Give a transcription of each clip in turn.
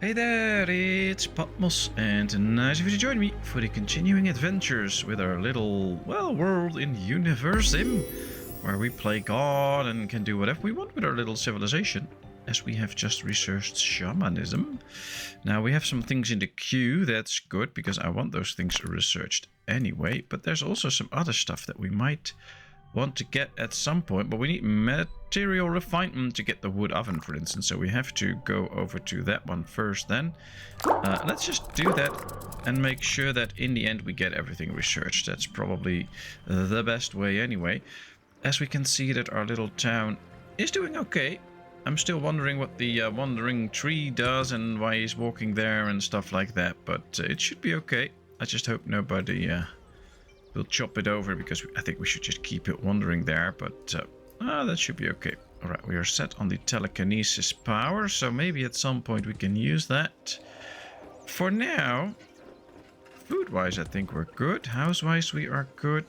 Hey there, it's Patmos, and nice of you to join me for the continuing adventures with our little, well, world in Universim, where we play God and can do whatever we want with our little civilization, as we have just researched shamanism. Now, we have some things in the queue, that's good, because I want those things researched anyway, but there's also some other stuff that we might want to get at some point, but we need material refinement to get the wood oven, for instance, so we have to go over to that one first then. Let's just do that and make sure that in the end we get everything researched. That's probably the best way anyway. As we can see that our little town is doing okay. I'm still wondering what the wandering tree does and why he's walking there and stuff like that, but it should be okay. I just hope nobody we'll chop it over, because I think we should just keep it wandering there, but that should be okay. Alright, we are set on the telekinesis power, so maybe at some point we can use that. For now, food-wise I think we're good. House-wise we are good.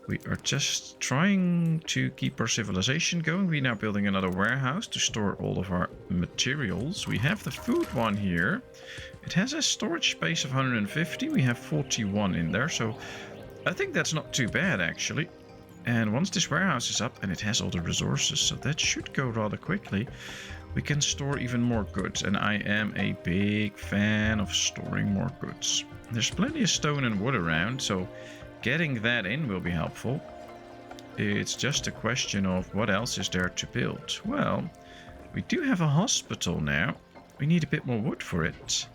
We are just trying to keep our civilization going. We're now building another warehouse to store all of our materials. We have the food one here. It has a storage space of 150. We have 41 in there, so I think that's not too bad, actually. And once this warehouse is up, and it has all the resources, so that should go rather quickly, we can store even more goods. And I am a big fan of storing more goods. There's plenty of stone and wood around, so getting that in will be helpful. It's just a question of what else is there to build. Well, we do have a hospital now. We need a bit more wood for it.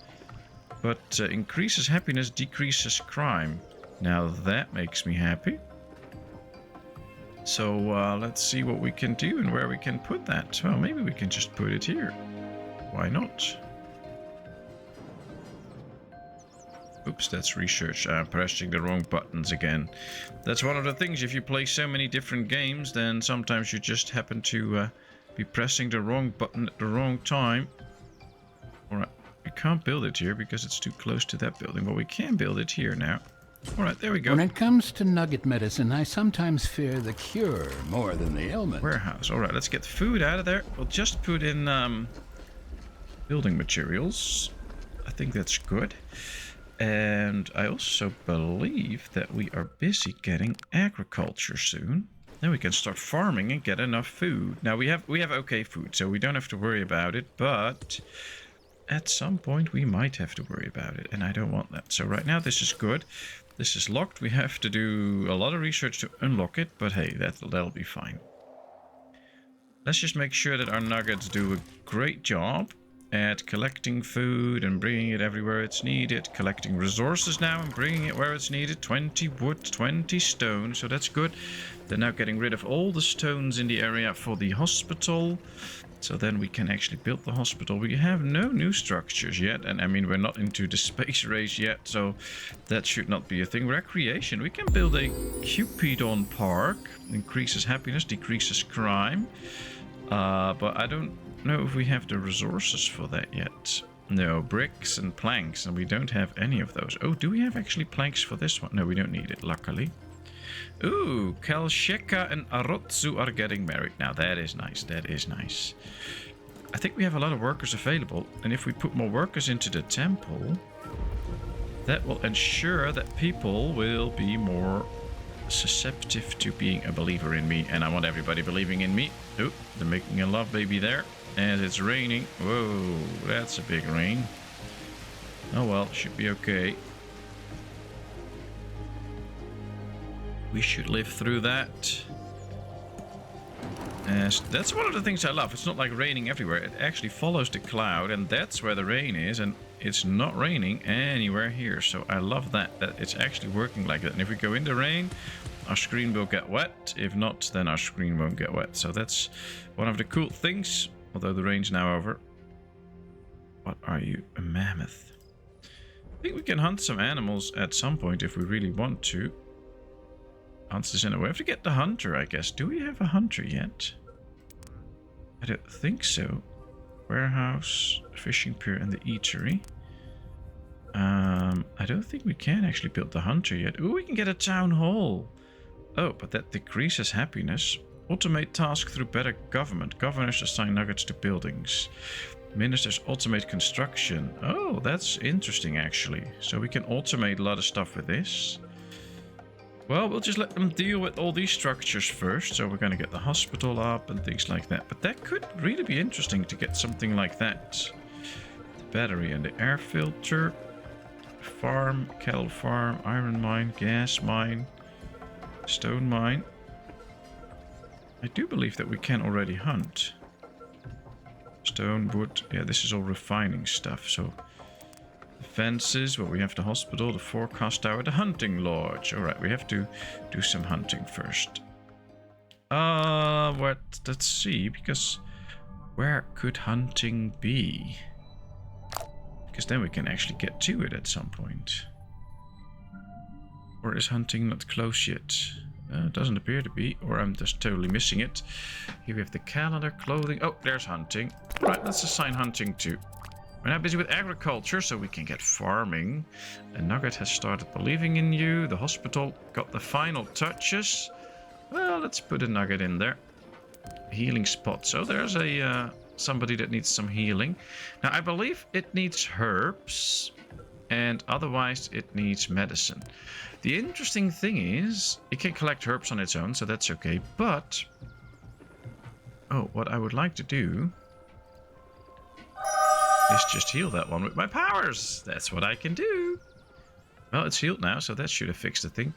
But increases happiness, decreases crime. Now that makes me happy. So let's see what we can do and where we can put that. Well, maybe we can just put it here. Why not? Oops, that's research. I'm pressing the wrong buttons again. That's one of the things. If you play so many different games, then sometimes you just happen to be pressing the wrong button at the wrong time. Alright, we can't build it here because it's too close to that building, but we can build it here now. Alright, there we go. When it comes to nugget medicine, I sometimes fear the cure more than the ailment. Warehouse. Alright, let's get food out of there. We'll just put in building materials. I think that's good. And I also believe that we are busy getting agriculture soon. Then we can start farming and get enough food. Now we have okay food, so we don't have to worry about it, but at some point we might have to worry about it, and I don't want that. So right now this is good. This is locked. We have to do a lot of research to unlock it, but hey, that'll be fine. Let's just make sure that our nuggets do a great job at collecting food and bringing it everywhere it's needed. Collecting resources now and bringing it where it's needed. 20 wood, 20 stone, so that's good. They're now getting rid of all the stones in the area for the hospital. So then we can actually build the hospital. We have no new structures yet. And I mean, we're not into the space race yet, so that should not be a thing. Recreation. We can build a Cupidon park. Increases happiness, decreases crime. But I don't know if we have the resources for that yet. No, bricks and planks, and we don't have any of those. Oh, do we have actually planks for this one? No, we don't need it, luckily. Ooh, Kalsheka and Arotsu are getting married. Now that is nice, that is nice. I think we have a lot of workers available, and if we put more workers into the temple, that will ensure that people will be more susceptible to being a believer in me, and I want everybody believing in me. Oh, they're making a love baby there, and it's raining. Whoa, that's a big rain. Oh well, should be okay. We should live through that. That's one of the things I love. It's not like raining everywhere. It actually follows the cloud, and that's where the rain is, and it's not raining anywhere here. So I love that it's actually working like that. And if we go in the rain, our screen will get wet. If not, then our screen won't get wet. So that's one of the cool things, although the rain's now over. What are you? A mammoth. I think we can hunt some animals at some point if we really want to. Answers in a way. We have to get the hunter, I guess. Do we have a hunter yet? I don't think so. Warehouse, fishing pier, and the eatery. I don't think we can actually build the hunter yet. Ooh, we can get a town hall. Oh, but that decreases happiness. Automate task through better government. Governors assign nuggets to buildings. Ministers automate construction. Oh, that's interesting actually. So we can automate a lot of stuff with this. Well, we'll just let them deal with all these structures first. So we're going to get the hospital up and things like that. But that could really be interesting to get something like that. The battery and the air filter. Farm, cattle farm, iron mine, gas mine, stone mine. I do believe that we can already hunt. Stone, wood. Yeah, this is all refining stuff. So the fences, well, we have the hospital, the forecast tower, the hunting lodge. All right, we have to do some hunting first. Let's see, because where could hunting be? Because then we can actually get to it at some point. Or is hunting not close yet? It doesn't appear to be, or I'm just totally missing it. Here we have the calendar, clothing. Oh, there's hunting. Right, let's assign hunting to. We're now busy with agriculture, so we can get farming. And Nugget has started believing in you. The hospital got the final touches. Well, let's put a Nugget in there. Healing spot. So there's a somebody that needs some healing. Now, I believe it needs herbs. And otherwise, it needs medicine. The interesting thing is, it can collect herbs on its own, so that's okay. But, oh, what I would like to do is just heal that one with my powers. That's what I can do. Well, it's healed now, so that should have fixed the thing.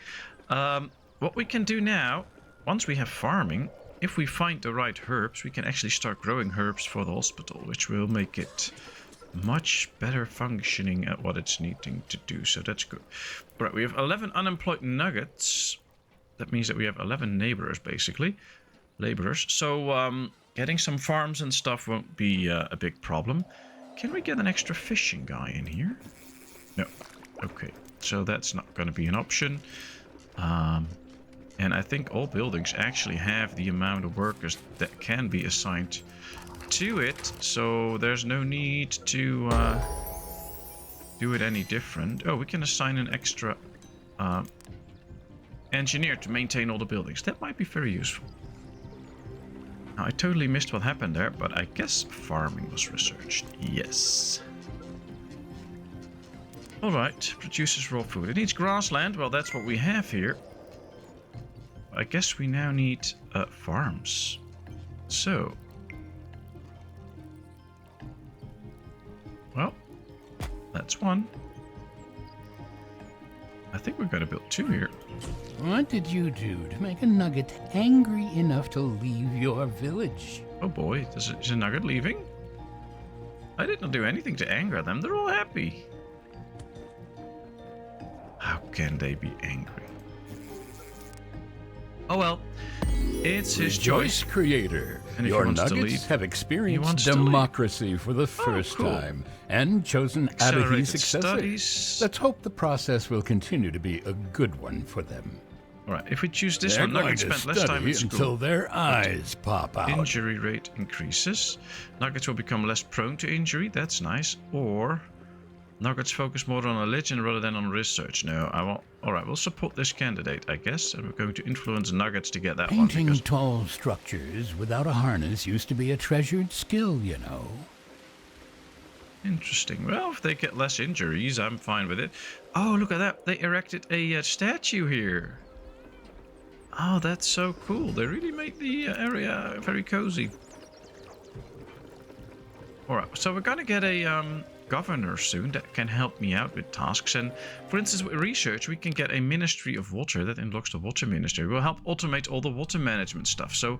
What we can do now, once we have farming, if we find the right herbs, we can actually start growing herbs for the hospital, which will make it much better functioning at what it's needing to do, so that's good. All right, we have 11 unemployed nuggets. That means that we have 11 neighbors, basically. Laborers. So getting some farms and stuff won't be a big problem. Can we get an extra fishing guy in here? No. Okay, so that's not going to be an option. And I think all buildings actually have the amount of workers that can be assigned to it, so there's no need to do it any different. Oh, we can assign an extra engineer to maintain all the buildings. That might be very useful. Now, I totally missed what happened there, but I guess farming was researched. Yes. Alright, produces raw food. It needs grassland. Well, that's what we have here. I guess we now need farms. So, well, that's one. I think we're going to build two here. What did you do to make a nugget angry enough to leave your village? Oh boy, is a nugget leaving? I did not do anything to anger them. They're all happy. How can they be angry? Oh well, it's his choice. Creator. And if Your he wants to nuggets lead, have experienced democracy for the first time and chosen Adahi's successor. Studies. Let's hope the process will continue to be a good one for them. Alright, if we choose this They're one, Nuggets going to spend less time in study school. until their eyes pop out. Injury rate increases. Nuggets will become less prone to injury. That's nice. Or Nuggets focus more on religion rather than on research. No, I won't. Alright, we'll support this candidate, I guess. And we're going to influence Nuggets to get that one. Painting tall structures without a harness used to be a treasured skill, you know. Interesting. Well, if they get less injuries, I'm fine with it. Oh, look at that. They erected a statue here. Oh, that's so cool. They really made the area very cozy. Alright, so we're going to get a governor soon that can help me out with tasks. And for instance, with research, we can get a Ministry of Water that unlocks the Water Ministry. We'll help automate all the water management stuff. So,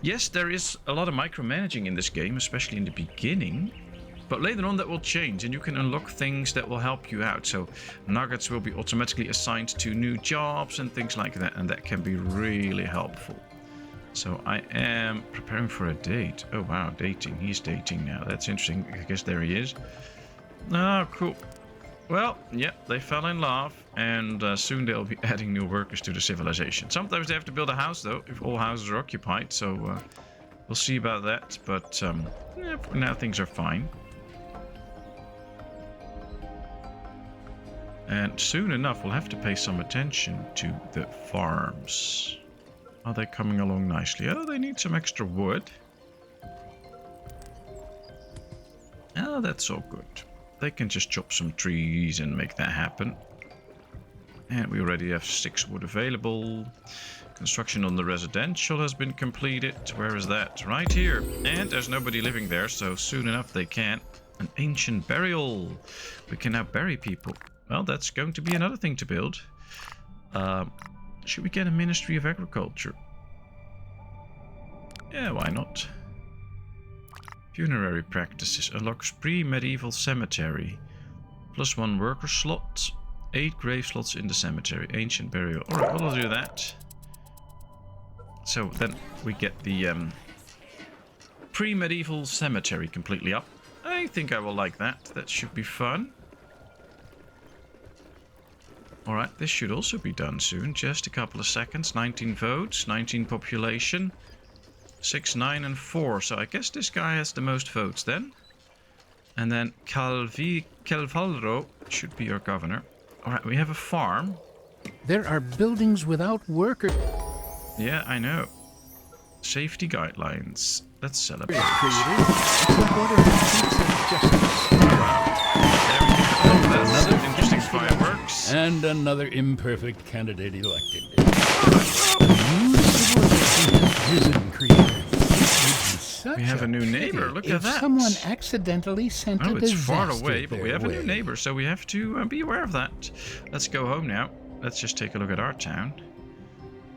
yes, there is a lot of micromanaging in this game, especially in the beginning. But later on that will change and you can unlock things that will help you out. So nuggets will be automatically assigned to new jobs and things like that. And that can be really helpful. So I am preparing for a date. Oh wow, dating. He's dating now. That's interesting. I guess there he is. Oh, cool. Well, yeah, they fell in love. And soon they'll be adding new workers to the civilization. Sometimes they have to build a house though, if all houses are occupied. So we'll see about that. But yeah, for now things are fine. And soon enough, we'll have to pay some attention to the farms. Are they coming along nicely? Oh, they need some extra wood. Oh, that's all good. They can just chop some trees and make that happen. And we already have 6 wood available. Construction on the residential has been completed. Where is that? Right here. And there's nobody living there, so soon enough they can. An ancient burial. We can now bury people. Well, that's going to be another thing to build. Should we get a Ministry of Agriculture? Yeah, why not? Funerary practices. Unlocks pre-medieval cemetery. +1 worker slot. 8 grave slots in the cemetery. Ancient burial. Alright, we'll do that. So then we get the pre-medieval cemetery completely up. I think I will like that. That should be fun. Alright, this should also be done soon. Just a couple of seconds. 19 votes, 19 population. 6, 9, and 4. So I guess this guy has the most votes then. And then Calvalro should be our governor. Alright, we have a farm. There are buildings without workers. Yeah, I know. Safety guidelines. Let's celebrate. There we go. That's some interesting fireworks. And another imperfect candidate elected. New civilization has risen, creator. We have a new neighbor. Look at that. If someone accidentally sent a it's disaster far away, but we have a their new way. neighbor, so we have to be aware of that. Let's go home now. Let's just take a look at our town.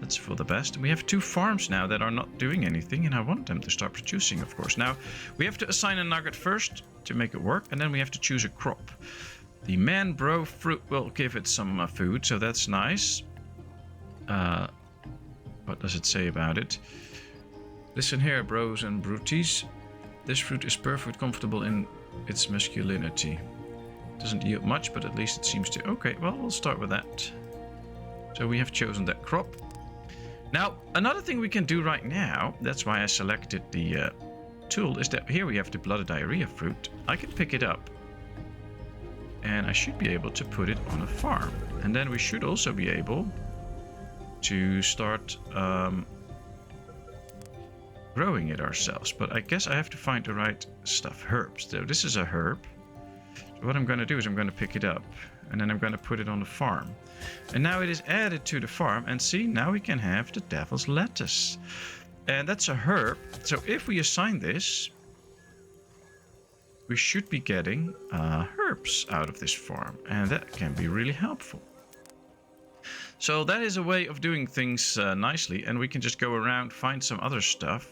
That's for the best. We have 2 farms now that are not doing anything, and I want them to start producing, of course. Now, we have to assign a nugget first to make it work, and then we have to choose a crop. The manbro fruit will give it some food, so that's nice. What does it say about it? Listen here, bros and brutes. This fruit is perfect, comfortable in its masculinity. Doesn't yield much, but at least it seems to. Okay, well, we'll start with that. So we have chosen that crop. Now, another thing we can do right now, that's why I selected the tool, is that here we have the blood diarrhea fruit. I can pick it up. And I should be able to put it on a farm. And then we should also be able to start growing it ourselves. But I guess I have to find the right stuff. Herbs. So this is a herb. So what I'm going to do is I'm going to pick it up. And then I'm going to put it on the farm. And now it is added to the farm. And see, now we can have the devil's lettuce. And that's a herb. So if we assign this, we should be getting herbs out of this farm. And that can be really helpful. So that is a way of doing things nicely. And we can just go around, find some other stuff.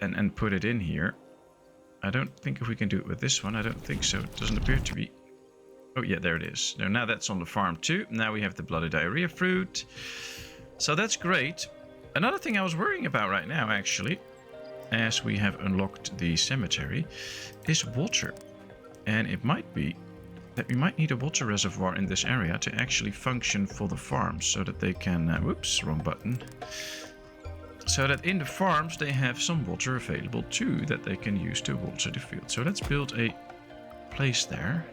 And put it in here. I don't think if we can do it with this one. I don't think so. It doesn't appear to be. Oh, yeah, there it is. Now that's on the farm too. Now we have the bloody diarrhea fruit. So that's great. Another thing I was worrying about right now, actually, as we have unlocked the cemetery, is water. And it might be that we might need a water reservoir in this area to actually function for the farms so that they can... whoops, wrong button. So that in the farms they have some water available too that they can use to water the field. So let's build a place there.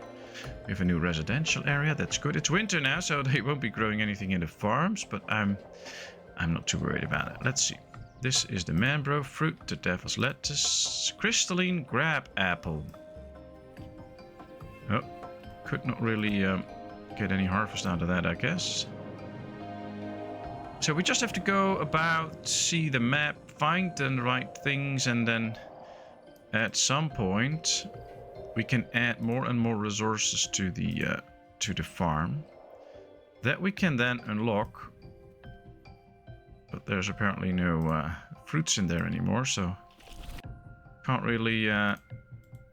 We have a new residential area. That's good. It's winter now, so they won't be growing anything in the farms, but I'm not too worried about it. Let's see. This is the manbro fruit, the devil's lettuce, crystalline grab apple. Oh, could not really get any harvest out of that, I guess. So we just have to go about, see the map, find the right things, and then at some point we can add more and more resources to the farm that we can then unlock. But there's apparently no fruits in there anymore, so can't really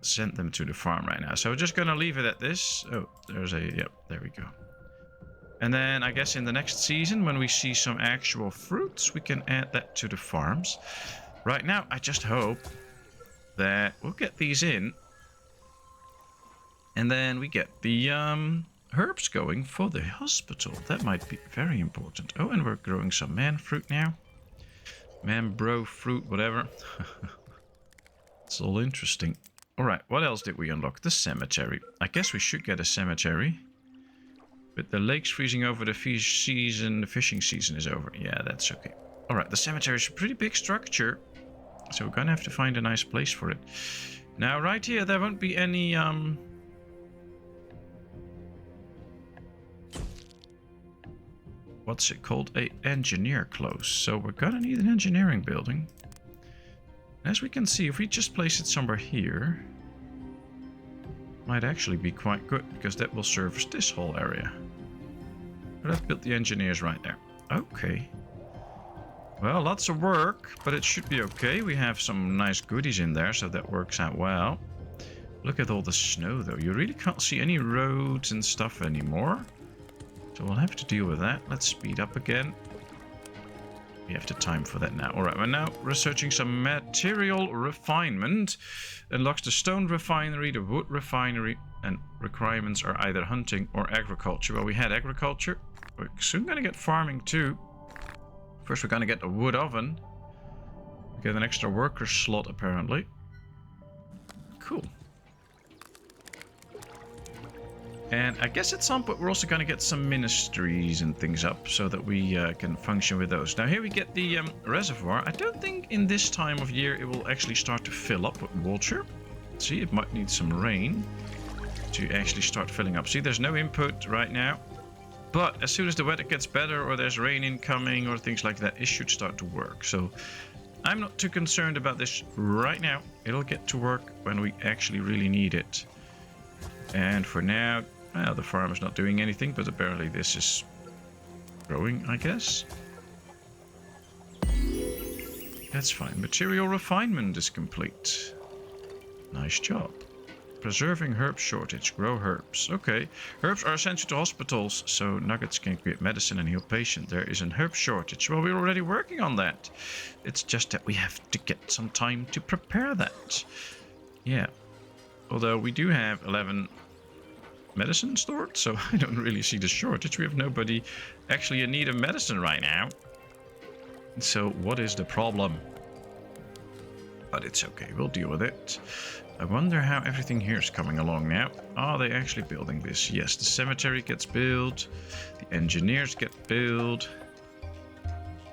send them to the farm right now. So we're just gonna leave it at this. Oh, there's a, yep, there we go. And then I guess in the next season, when we see some actual fruits, we can add that to the farms. Right now, I just hope that we'll get these in. And then we get the herbs going for the hospital. That might be very important. Oh, and we're growing some man fruit now. Manbro fruit, whatever. It's all interesting. Alright, what else did we unlock? The cemetery. I guess we should get a cemetery. But the lake's freezing over, the fishing season is over. Yeah, that's okay. Alright, the cemetery is a pretty big structure. So we're gonna have to find a nice place for it. Now, right here, there won't be any, what's it called? A engineer close. So we're gonna need an engineering building. As we can see, if we just place it somewhere here, might actually be quite good, because that will service this whole area. Let's build the engineers right there. Okay. Well, lots of work, but it should be okay. We have some nice goodies in there, so that works out well. Look at all the snow, though. You really can't see any roads and stuff anymore. So we'll have to deal with that. Let's speed up again. We have the time for that now. Alright, we're now researching some material refinement. Unlocks the stone refinery, the wood refinery, and requirements are either hunting or agriculture. Well, we had agriculture. We're soon going to get farming too. First, we're going to get a wood oven. We get an extra worker slot, apparently. Cool. And I guess at some point we're also going to get some ministries and things up so that we can function with those. Now here we get the reservoir. I don't think in this time of year it will actually start to fill up with water. See, it might need some rain to actually start filling up. See, there's no input right now. But as soon as the weather gets better or there's rain incoming or things like that, it should start to work. So I'm not too concerned about this right now. It'll get to work when we actually really need it. And for now, well, the farm is not doing anything, but apparently this is growing, I guess. That's fine. Material refinement is complete. Nice job. Preserving herb shortage. Grow herbs. Okay. Herbs are essential to hospitals, so nuggets can create medicine and heal patients. There is an herb shortage. Well, we're already working on that. It's just that we have to get some time to prepare that. Yeah. Although we do have 11 medicine stored, so I don't really see the shortage. We have nobody actually in need of medicine right now. So what is the problem? But it's okay, we'll deal with it. I wonder how everything here is coming along now. Are they actually building this? Yes, the cemetery gets built. The engineers get built.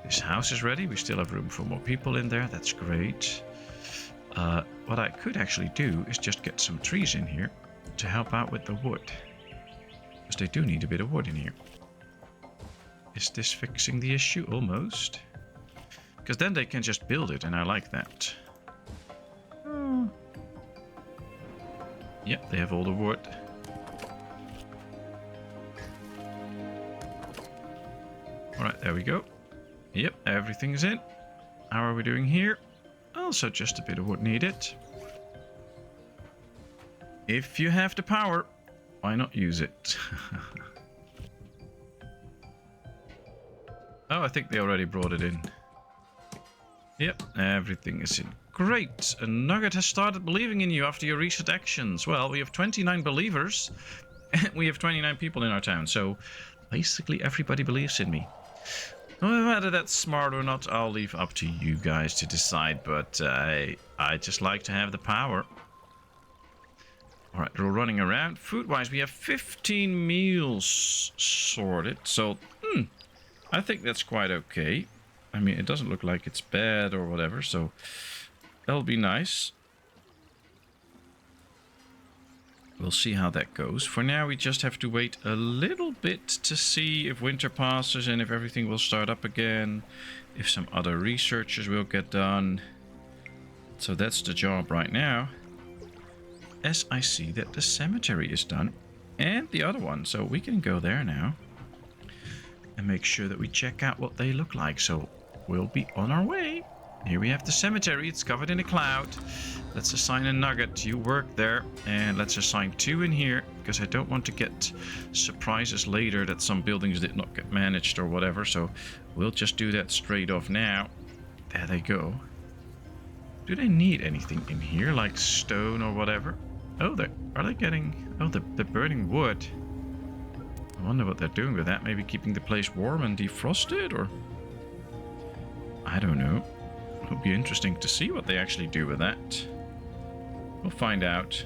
This house is ready. We still have room for more people in there. That's great. What I could actually do is just get some trees in here to help out with the wood. Because they do need a bit of wood in here. Is this fixing the issue? Almost. Because then they can just build it, and I like that. Yep, they have all the wood. Alright, there we go. Yep, everything's in. How are we doing here? Also just a bit of wood needed. If you have the power, why not use it? Oh, I think they already brought it in. Yep, everything is in. Great! A nugget has started believing in you after your recent actions. Well, we have 29 believers. And we have 29 people in our town. So, basically everybody believes in me. Whether that's smart or not, I'll leave up to you guys to decide. But I just like to have the power. Alright, we're running around. Food-wise, we have 15 meals sorted. So, I think that's quite okay. I mean, it doesn't look like it's bad or whatever, so that'll be nice. We'll see how that goes. For now, we just have to wait a little bit to see if winter passes and if everything will start up again. If some other researches will get done. So that's the job right now. As I see that the cemetery is done. And the other one. So we can go there now. And make sure that we check out what they look like. So we'll be on our way. Here we have the cemetery. It's covered in a cloud. Let's assign a nugget. You work there. And let's assign 2 in here. Because I don't want to get surprises later that some buildings did not get managed or whatever. So we'll just do that straight off now. There they go. Do they need anything in here? Like stone or whatever? Oh, are they getting... Oh, they're burning wood. I wonder what they're doing with that. Maybe keeping the place warm and defrosted, or... I don't know. It'll be interesting to see what they actually do with that. We'll find out.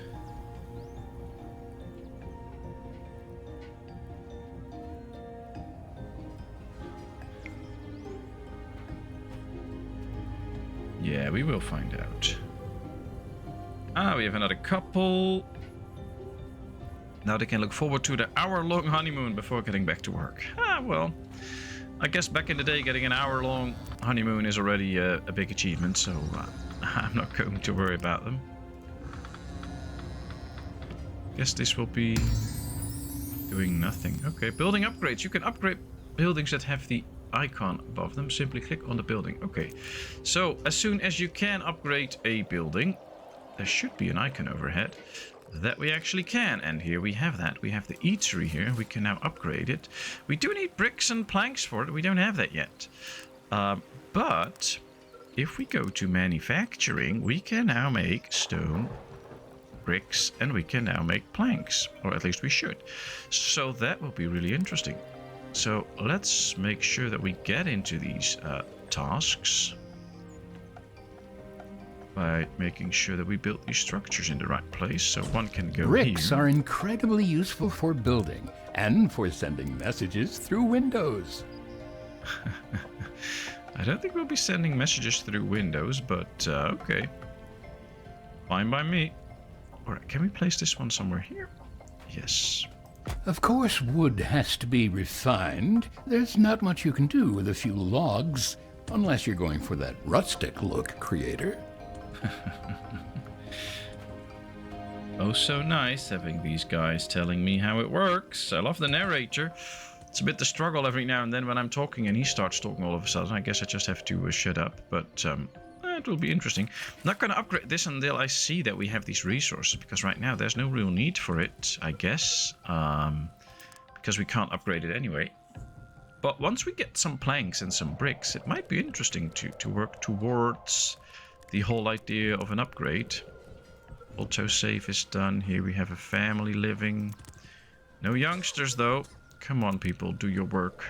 Yeah, we will find out. Ah, we have another couple. Now they can look forward to the hour-long honeymoon before getting back to work. Ah, well, I guess back in the day, getting an hour-long honeymoon is already a big achievement, so I'm not going to worry about them. Guess this will be doing nothing. Okay, building upgrades. You can upgrade buildings that have the icon above them. Simply click on the building. Okay, so as soon as you can upgrade a building, there should be an icon overhead that we actually can, and here we have that. We have the eatery here. We can now upgrade it. We do need bricks and planks for it. We don't have that yet. But if we go to manufacturing, we can now make stone, bricks, and we can now make planks, or at least we should. So that will be really interesting. So let's make sure that we get into these tasks by making sure that we build these structures in the right place, so one can go Bricks here. are incredibly useful for building and for sending messages through windows. I don't think we'll be sending messages through windows, but okay. Fine by me. Alright, can we place this one somewhere here? Yes. Of course, wood has to be refined. There's not much you can do with a few logs, unless you're going for that rustic look, creator. Oh, so nice having these guys telling me how it works. I love the narrator. It's a bit the struggle every now and then when I'm talking and he starts talking all of a sudden. I guess I just have to shut up, but it will be interesting. I'm not going to upgrade this until I see that we have these resources, because right now there's no real need for it, I guess, because we can't upgrade it anyway. But once we get some planks and some bricks, it might be interesting to work towards the whole idea of an upgrade. Autosave is done. Here we have a family living. No youngsters though. Come on people, do your work.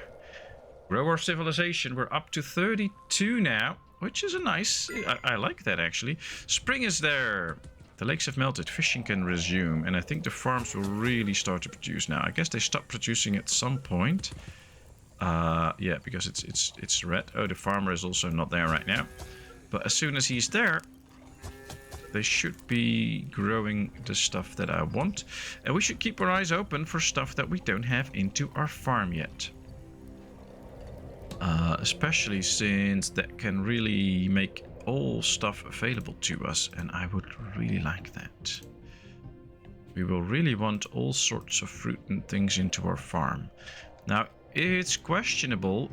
Grow our civilization. We're up to 32 now, which is a nice... I like that actually. Spring is there. The lakes have melted. Fishing can resume. And I think the farms will really start to produce now. I guess they stopped producing at some point. Yeah, because it's red. Oh, the farmer is also not there right now. But as soon as he's there, they should be growing the stuff that I want. And we should keep our eyes open for stuff that we don't have into our farm yet. Especially since that can really make all stuff available to us. And I would really like that. We will really want all sorts of fruit and things into our farm. Now, it's questionable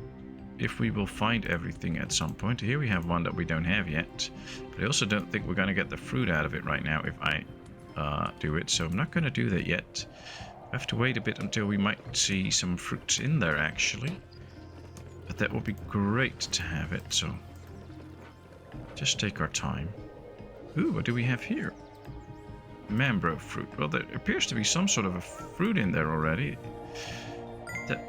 if we will find everything at some point. Here we have one that we don't have yet. But I also don't think we're going to get the fruit out of it right now if I do it. So I'm not going to do that yet. I have to wait a bit until we might see some fruits in there actually. But that would be great to have it. So just take our time. Ooh, what do we have here? Mangrove fruit. Well, there appears to be some sort of a fruit in there already. That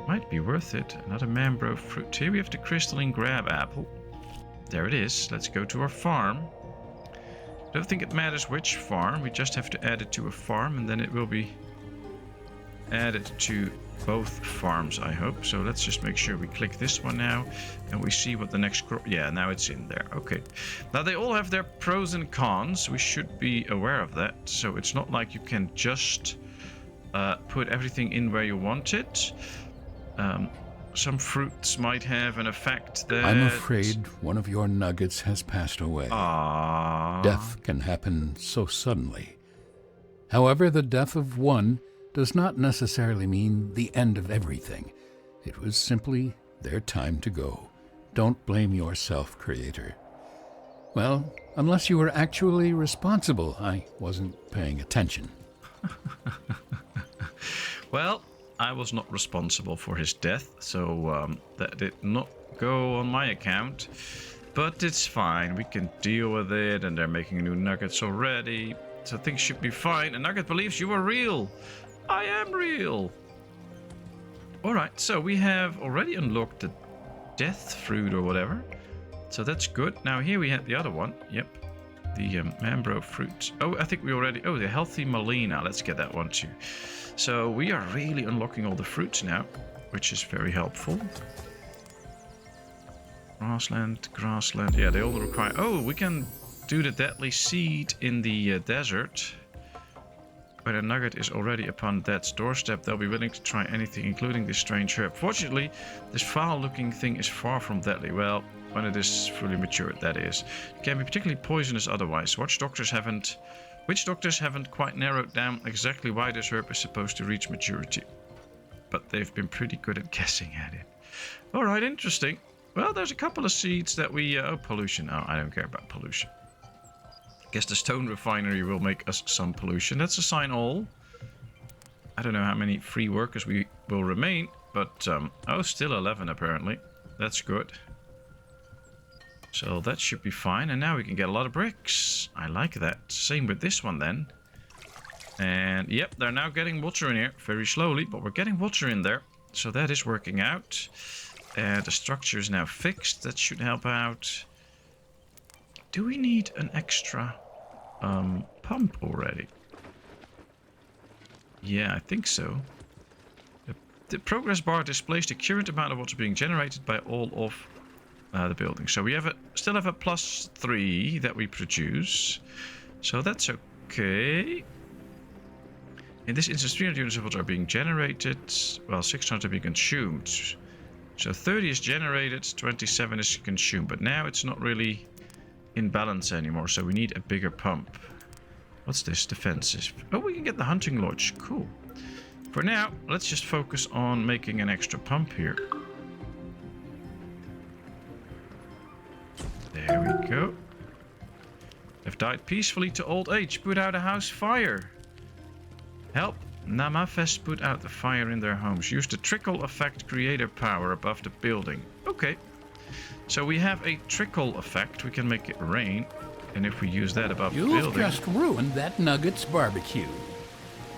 might be worth it. Another mangrove fruit. Here we have the crystalline crab apple. There it is. Let's go to our farm. I don't think it matters which farm. We just have to add it to a farm and then it will be added to both farms, I hope. So let's just make sure we click this one now and we see what the next crop... Yeah, now it's in there. Okay. Now they all have their pros and cons. We should be aware of that. So it's not like you can just put everything in where you want it. Some fruits might have an effect that... I'm afraid one of your nuggets has passed away. Aww. Death can happen so suddenly. However, the death of one does not necessarily mean the end of everything. It was simply their time to go. Don't blame yourself, Creator. Well, unless you were actually responsible, I wasn't paying attention. Well, I was not responsible for his death, so that did not go on my account. But it's fine, we can deal with it, and they're making new nuggets already, so things should be fine. And Nugget believes you are real. I am real. Alright, so we have already unlocked the death fruit or whatever. So that's good. Now here we have the other one. Yep. The mangrove fruit. Oh, I think we already... Oh, the healthy Malina. Let's get that one too. So we are really unlocking all the fruits now, which is very helpful. Grassland, grassland. Yeah, they all require... Oh, we can do the deadly seed in the desert. When a nugget is already upon death's doorstep, they'll be willing to try anything, including this strange herb. Fortunately, this foul-looking thing is far from deadly. Well, when it is fully matured, that is. It can be particularly poisonous otherwise. Which doctors haven't quite narrowed down exactly why this herb is supposed to reach maturity. But they've been pretty good at guessing at it. Alright, interesting. Well, there's a couple of seeds that we... oh, pollution. Oh, I don't care about pollution. Guess the stone refinery will make us some pollution. Let's assign all. I don't know how many free workers we will remain, but oh, still 11 apparently. That's good. So that should be fine, and now we can get a lot of bricks. I like that. Same with this one then. And yep, they're now getting water in here very slowly, but we're getting water in there. So that is working out. And the structure is now fixed. That should help out. Do we need an extra pump already? Yeah, I think so. The progress bar displays the current amount of water being generated by all of the buildings. So we have still have a +3 that we produce. So that's okay. In this instance, 300 units of water are being generated, while 600 are being consumed. So 30 is generated, 27 is consumed. But now it's not really in balance anymore, so we need a bigger pump. What's this? Defensive. Oh, we can get the hunting lodge. Cool. For now, let's just focus on making an extra pump here. There we go. Have died peacefully to old age. Put out a house fire. Help Namafest put out the fire in their homes. Use the trickle effect creator power above the building. Okay. So we have a trickle effect. We can make it rain. And if we use that above the building... You've just ruined that Nugget's barbecue.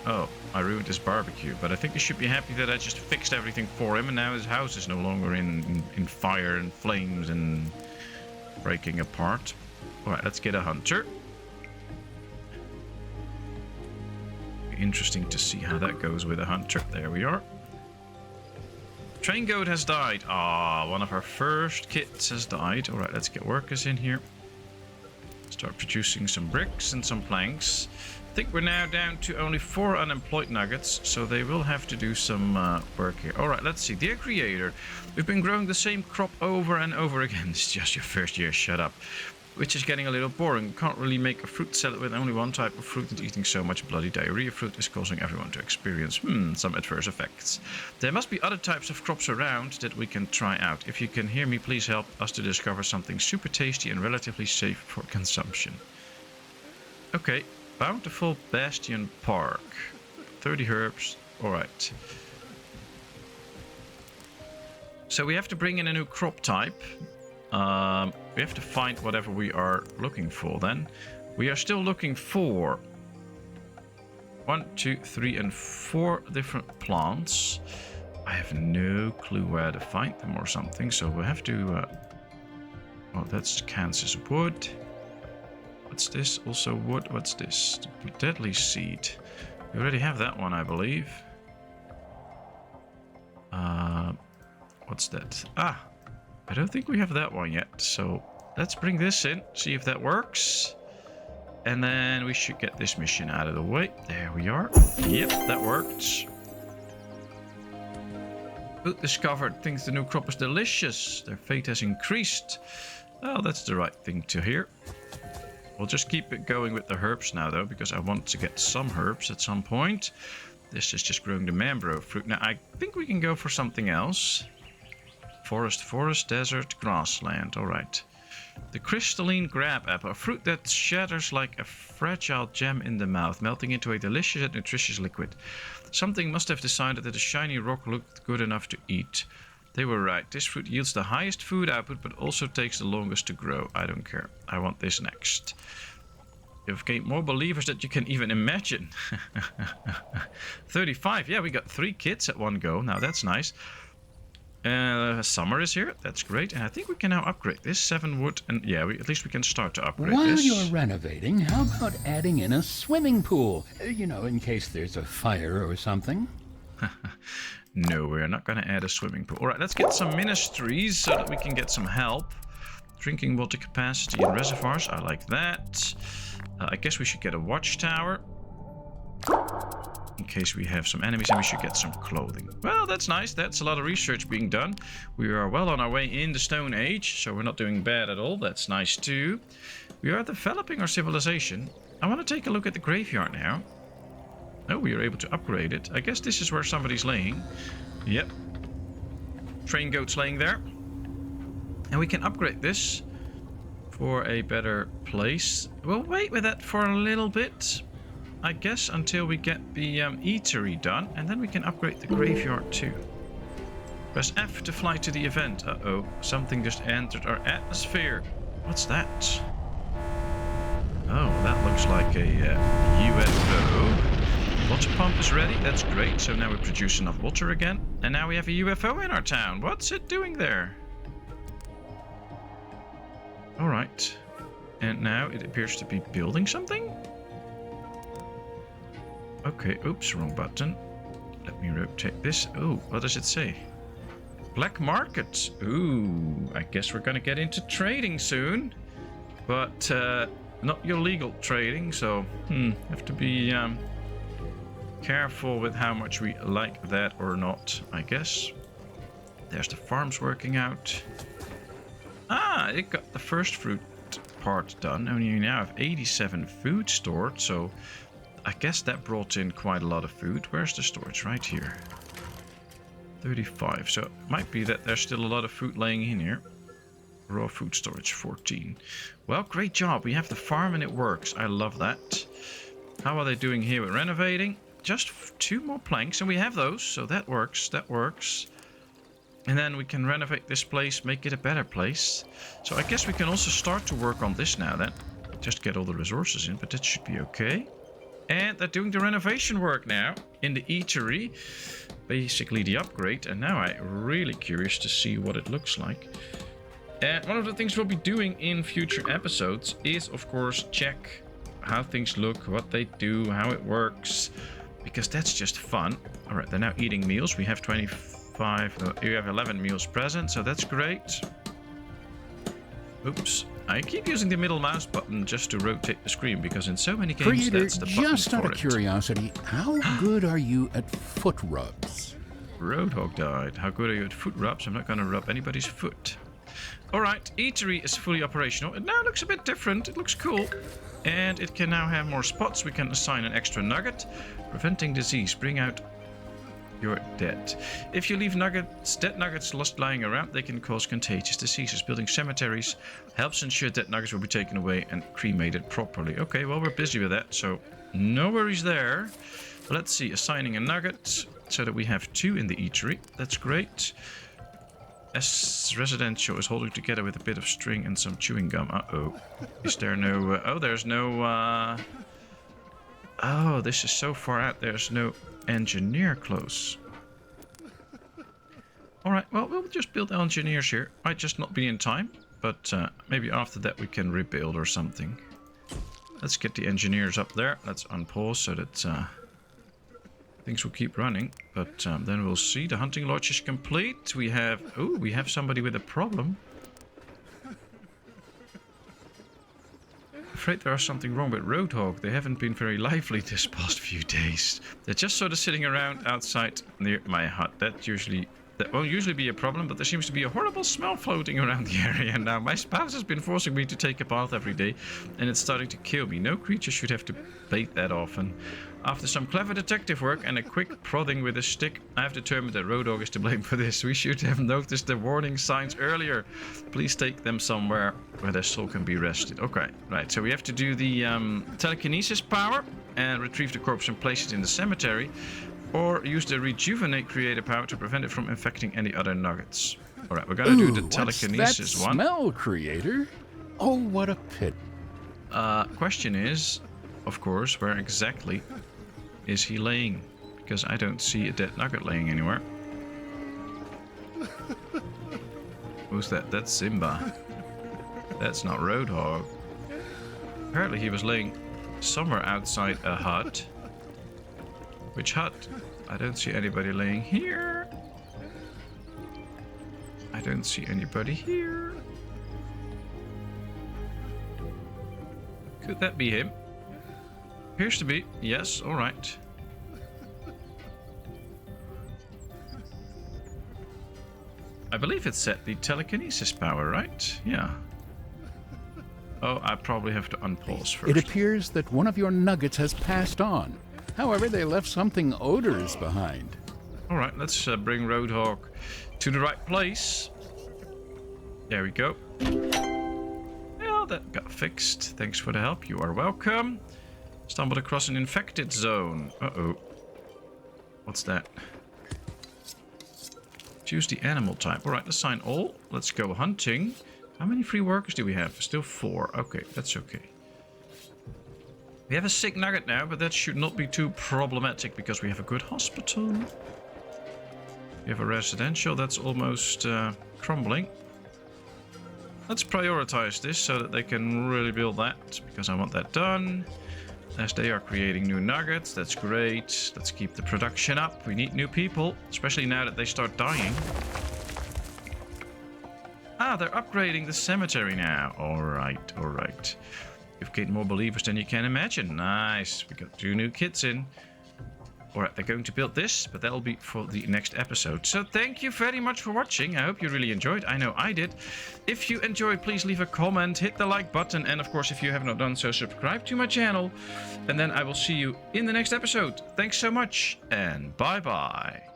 Oh, I ruined his barbecue. But I think he should be happy that I just fixed everything for him. And now his house is no longer in fire and flames and breaking apart. Alright, let's get a hunter. Interesting to see how that goes with a hunter. There we are. Traingoat has died. Ah, one of our first kits has died. Alright, let's get workers in here. Start producing some bricks and some planks. I think we're now down to only 4 unemployed nuggets, so they will have to do some work here. Alright, let's see. Dear Creator, we've been growing the same crop over and over again. It's just your first year, shut up. Which is getting a little boring. You can't really make a fruit salad with only one type of fruit, and eating so much bloody diarrhea fruit is causing everyone to experience some adverse effects. There must be other types of crops around that we can try out. If you can hear me, please help us to discover something super tasty and relatively safe for consumption. Okay, Bountiful Bastion Park. 30 herbs. Alright. So we have to bring in a new crop type. We have to find whatever we are looking for then. We are still looking for 1, 2, 3, and 4 different plants. I have no clue where to find them or something, so we'll have to... oh, that's Kansas wood. What's this? Also wood. What's this? Deadly seed. We already have that one, I believe. What's that? Ah! I don't think we have that one yet, so let's bring this in, see if that works. And then we should get this mission out of the way. There we are. Yep, that worked. Food discovered thinks the new crop is delicious. Their fate has increased. Well, that's the right thing to hear. We'll just keep it going with the herbs now, though, because I want to get some herbs at some point. This is just growing the mangrove fruit. Now, I think we can go for something else. Forest, desert, grassland. Alright. The crystalline grab apple. A fruit that shatters like a fragile gem in the mouth, melting into a delicious and nutritious liquid. Something must have decided that a shiny rock looked good enough to eat. They were right. This fruit yields the highest food output, but also takes the longest to grow. I don't care. I want this next. You've gained more believers than you can even imagine. 35. Yeah, we got 3 kits at one go. Now, that's nice. Summer is here. That's great. And I think we can now upgrade this. 7 wood. And yeah, at least we can start to upgrade While this. you're renovating, how about adding in a swimming pool? You know, in case there's a fire or something. No, we're not going to add a swimming pool. Alright, let's get some ministries so that we can get some help Drinking water capacity in reservoirs. I like that. I guess we should get a watchtower. In case we have some enemies, and we should get some clothing. Well, that's nice. That's a lot of research being done. We are well on our way in the Stone Age, so we're not doing bad at all. That's nice too. We are developing our civilization. I want to take a look at the graveyard now. Oh, we are able to upgrade it. I guess this is where somebody's laying. Yep. Traingoat's laying there. And we can upgrade this for a better place. We'll wait with that for a little bit, I guess, until we get the eatery done, and then we can upgrade the graveyard too. Press F to fly to the event. Uh-oh, something just entered our atmosphere. What's that? Oh, that looks like a UFO. Water pump is ready, that's great. So now we produce enough water again. And now we have a UFO in our town. What's it doing there? Alright. And now it appears to be building something? Okay, oops, wrong button. Let me rotate this. Oh, what does it say? Black market. Ooh, I guess we're gonna get into trading soon. But not illegal trading, so have to be careful with how much we like that or not, I guess. There's the farms working out. Ah, it got the first fruit part done. And you now have 87 food stored, so I guess that brought in quite a lot of food. Where's the storage? Right here. 35. So it might be that there's still a lot of food laying in here. Raw food storage 14. Well, great job. We have the farm and it works. I love that. How are they doing here with renovating? Just 2 more planks and we have those. So that works. That works. And then we can renovate this place, make it a better place. So I guess we can also start to work on this now then. Just get all the resources in, but that should be okay. And they're doing the renovation work now in the eatery. Basically the upgrade. And now I'm really curious to see what it looks like. And one of the things we'll be doing in future episodes is, of course, check how things look, what they do, how it works. Because that's just fun. Alright, they're now eating meals. We have 25, we have 11 meals present, so that's great. Oops. I keep using the middle mouse button just to rotate the screen, because in so many games Creator, that's the button just out for of it. curiosity, how good are you at foot rubs? Roadhogg died. How good are you at foot rubs? I'm not going to rub anybody's foot. Alright, eatery is fully operational. It now looks a bit different. It looks cool. And it can now have more spots. We can assign an extra nugget. Preventing disease. Bring out your dead. If you leave dead nuggets lost lying around, they can cause contagious diseases. Building cemeteries helps ensure dead nuggets will be taken away and cremated properly. Okay, well, we're busy with that, so no worries there. Let's see, assigning a nugget so that we have 2 in the eatery. That's great. S residential is holding together with a bit of string and some chewing gum. Uh-oh. Is there no... oh, there's no... oh, this is so far out. There's no engineer close. Alright, well, we'll just build engineers here. Might just not be in time, but maybe after that we can rebuild or something. Let's get the engineers up there. Let's unpause so that things will keep running. But then we'll see. The hunting lodge is complete. We have... oh, we have somebody with a problem. I'm afraid there is something wrong with Roadhogg. They haven't been very lively this past few days. They're just sort of sitting around outside near my hut. That won't usually be a problem, but there seems to be a horrible smell floating around the area now. My spouse has been forcing me to take a bath every day, and it's starting to kill me. No creature should have to bathe that often. After some clever detective work and a quick prodding with a stick, I have determined that Roadhogg is to blame for this. We should have noticed the warning signs earlier. Please take them somewhere where their soul can be rested. Okay, right, so we have to do the telekinesis power and retrieve the corpse and place it in the cemetery. Or use the rejuvenate creator power to prevent it from infecting any other nuggets. Alright, we're gonna do the telekinesis what's that smell, creator? Oh, what a pit. Question is, of course, where exactly is he laying? Because I don't see a dead nugget laying anywhere. Who's that? That's Simba. That's not Roadhogg. Apparently he was laying somewhere outside a hut. Which hut? I don't see anybody laying here. I don't see anybody here. Could that be him? Appears to be. Yes, alright. I believe it said the telekinesis power, right? Yeah. Oh, I probably have to unpause first. It appears that one of your nuggets has passed on. However, they left something odorous behind. Alright, let's bring Roadhogg to the right place. There we go. Well, that got fixed. Thanks for the help. You are welcome. Stumbled across an infected zone. Uh-oh. What's that? Choose the animal type. Alright, assign all. Let's go hunting. How many free workers do we have? Still 4. Okay, that's okay. We have a sick nugget now, but that should not be too problematic because we have a good hospital. We have a residential that's almost crumbling. Let's prioritize this so that they can really build that, because I want that done. As they are creating new nuggets, that's great. Let's keep the production up. We need new people, especially now that they start dying. Ah, they're upgrading the cemetery now. Alright, alright. You've gained more believers than you can imagine. Nice. We got 2 new kids in. Alright, they're going to build this, but that'll be for the next episode. So thank you very much for watching. I hope you really enjoyed. I know I did. If you enjoyed, please leave a comment, hit the like button, and of course, if you have not done so, subscribe to my channel. And then I will see you in the next episode. Thanks so much, and bye-bye.